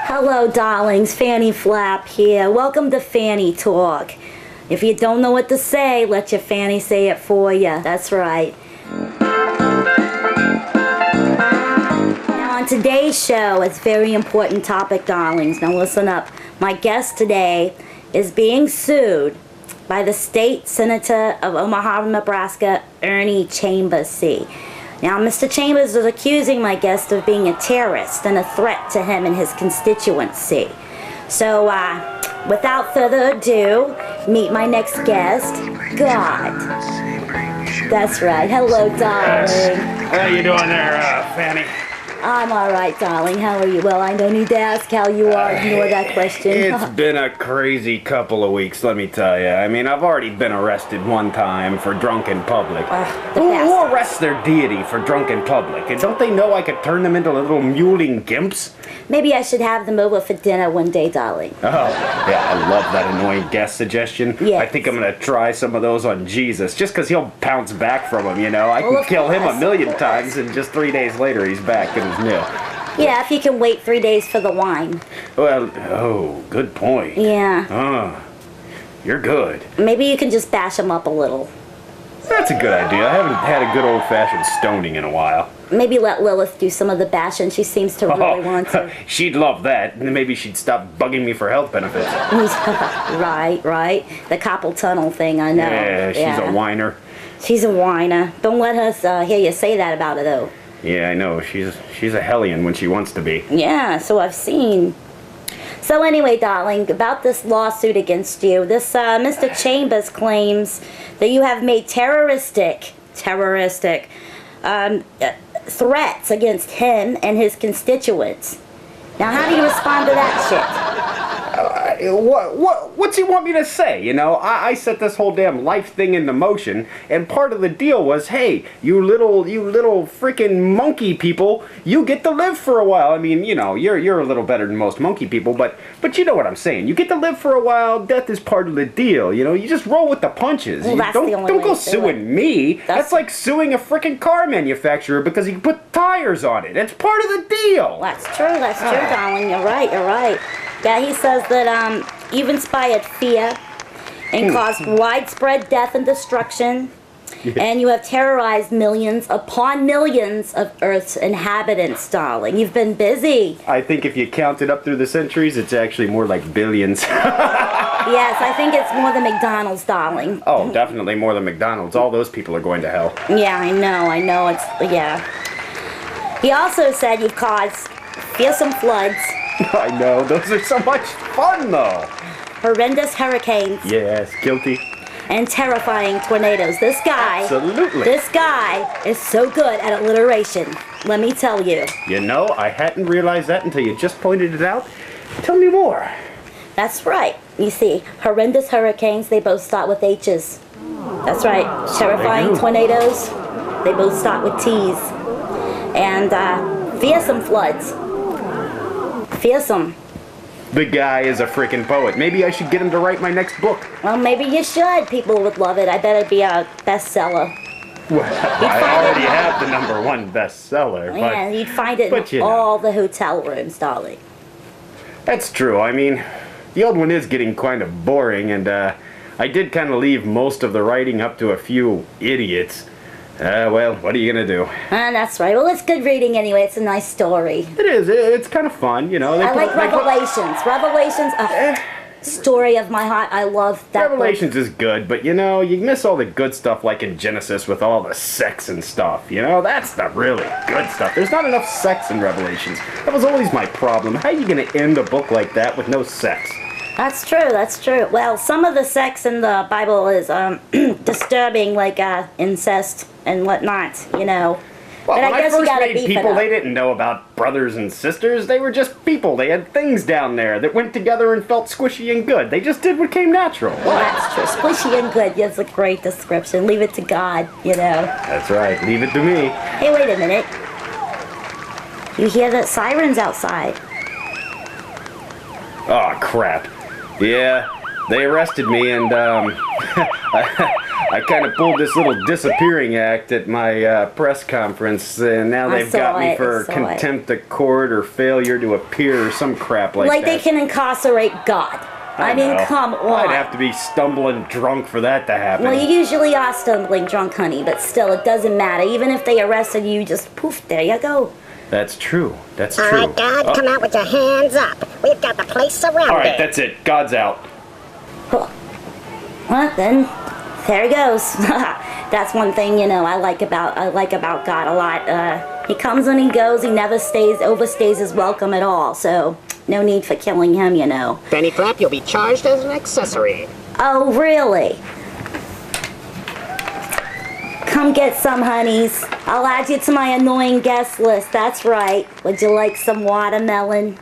Hello, darlings. Fanny Flap here. Welcome to Fanny Talk. If you don't know what to say, let your Fanny say it for you. That's right. Now, on today's show, it's a very important topic, darlings. Now, listen up. My guest today is being sued by the state senator of Omaha, Nebraska, Ernie Chambers C. Now, Mr. Chambers is accusing my guest of being a terrorist and a threat to him and his constituency. So, without further ado, meet my next guest, God. That's right. Hello, darling. How you doing there, Fanny? I'm all right, darling. How are you? Well, I don't need to ask how you are. Ignore that question. It's been a crazy couple of weeks, let me tell you. I mean, I've already been arrested one time for drunk in public. Who arrests their deity for drunk in public? And don't they know I could turn them into little mewling gimps? Maybe I should have them over for dinner one day, darling. Oh, yeah, I love that annoying guest suggestion. Yes. I think I'm going to try some of those on Jesus, just because he'll pounce back from them, you know. I can kill him a million times, and just 3 days later he's back and he's new. Yeah, if you can wait 3 days for the wine. Well, oh, good point. Yeah. Oh, you're good. Maybe you can just bash him up a little. That's a good idea. I haven't had a good old-fashioned stoning in a while. Maybe let Lilith do some of the bashing. She seems to really want to. She'd love that. Maybe she'd stop bugging me for health benefits. Right. The carpal tunnel thing, I know. Yeah, she's a whiner. She's a whiner. Don't let her hear you say that about her, though. Yeah, I know. She's a hellion when she wants to be. Yeah, so I've seen. So anyway, darling, about this lawsuit against you, this Mr. Chambers claims that you have made terroristic threats against him and his constituents. Now, how do you respond to that shit? What's he want me to say? You know, I set this whole damn life thing into motion, and part of the deal was, hey, you little freaking monkey people, you get to live for a while. I mean, you know, you're a little better than most monkey people, but you know what I'm saying. You get to live for a while. Death is part of the deal. You know, you just roll with the punches. Well, Don't go suing me. That's like suing a freaking car manufacturer because he put tires on it. That's part of the deal. That's true, darling. You're right. Yeah, he says that you've inspired fear and caused widespread death and destruction, and you have terrorized millions upon millions of Earth's inhabitants, darling. You've been busy. I think if you count it up through the centuries, it's actually more like billions. Yes, I think it's more than McDonald's, darling. Oh, definitely more than McDonald's. All those people are going to hell. Yeah, I know. Yeah. He also said you've caused fearsome floods. I know, those are so much fun though. Horrendous hurricanes. Yes, guilty. And terrifying tornadoes. This guy is so good at alliteration. Let me tell you. You know, I hadn't realized that until you just pointed it out. Tell me more. That's right. You see, horrendous hurricanes, they both start with H's. That's right. Terrifying tornadoes, they both start with T's. And fearsome floods. Fearsome. The guy is a freaking poet. Maybe I should get him to write my next book. Well, maybe you should. People would love it. I bet it'd be a bestseller. Well, I already have the #1 bestseller. Yeah, you'd find it in all the hotel rooms, darling. That's true. I mean, the old one is getting kind of boring, and I did kind of leave most of the writing up to a few idiots. Well, what are you gonna do? That's right. Well, it's good reading anyway. It's a nice story. It is. It's kind of fun, you know. I like Revelations. Revelations, story of my heart. I love that Revelations book. is good, but you know, you miss all the good stuff like in Genesis with all the sex and stuff. You know, that's the really good stuff. There's not enough sex in Revelations. That was always my problem. How are you gonna end a book like that with no sex? That's true. Well, some of the sex in the Bible is disturbing, like incest and whatnot, you know. Well, but when I guess first you gotta made people, they didn't know about brothers and sisters. They were just people. They had things down there that went together and felt squishy and good. They just did what came natural. Well, that's true. Squishy and good is a great description. Leave it to God, you know. That's right. Leave it to me. Hey, wait a minute. You hear the sirens outside. Oh, crap. Yeah, they arrested me and, I kind of pulled this little disappearing act at my press conference, and now they've got me for contempt of court or failure to appear or some crap like that. Like they can incarcerate God. I mean, come on. I'd have to be stumbling drunk for that to happen. Well, you usually are stumbling drunk, honey, but still, it doesn't matter. Even if they arrested you, just poof, there you go. That's true. That's true. All right, God, come out with your hands up. We've got the place surrounded. All right, that's it. God's out. Well, then, there he goes. That's one thing, you know, I like about God a lot. He comes and he goes. He never overstays his welcome at all. So, no need for killing him, you know. Fanny Flap, you'll be charged as an accessory. Oh, really? Come get some, honeys. I'll add you to my annoying guest list. That's right. Would you like some watermelon?